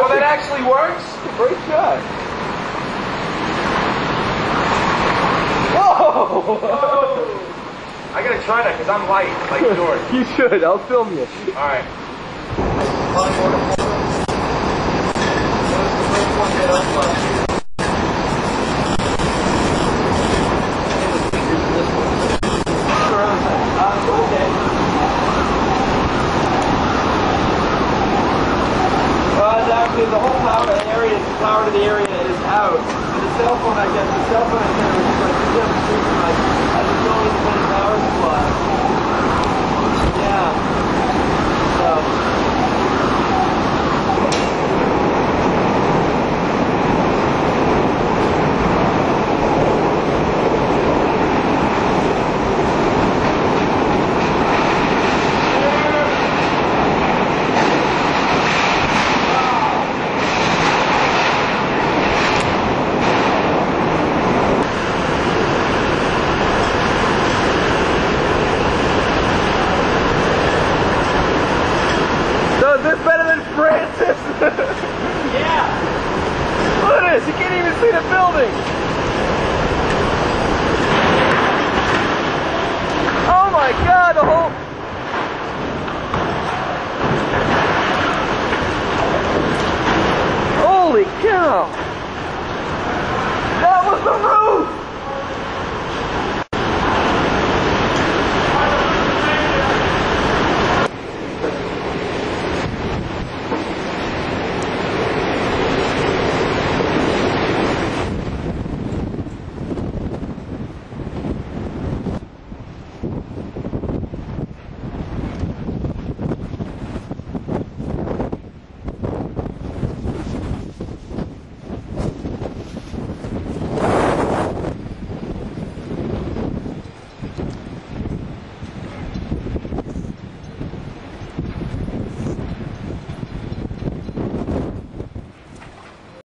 Oh, that actually works? Great shot. Whoa! I gotta try that because I'm light, like George. You should. I'll film you. Alright. Actually, the whole power to the area is out. And the cell phone, I guess, the cell phone antenna was like 7 feet from us. I was going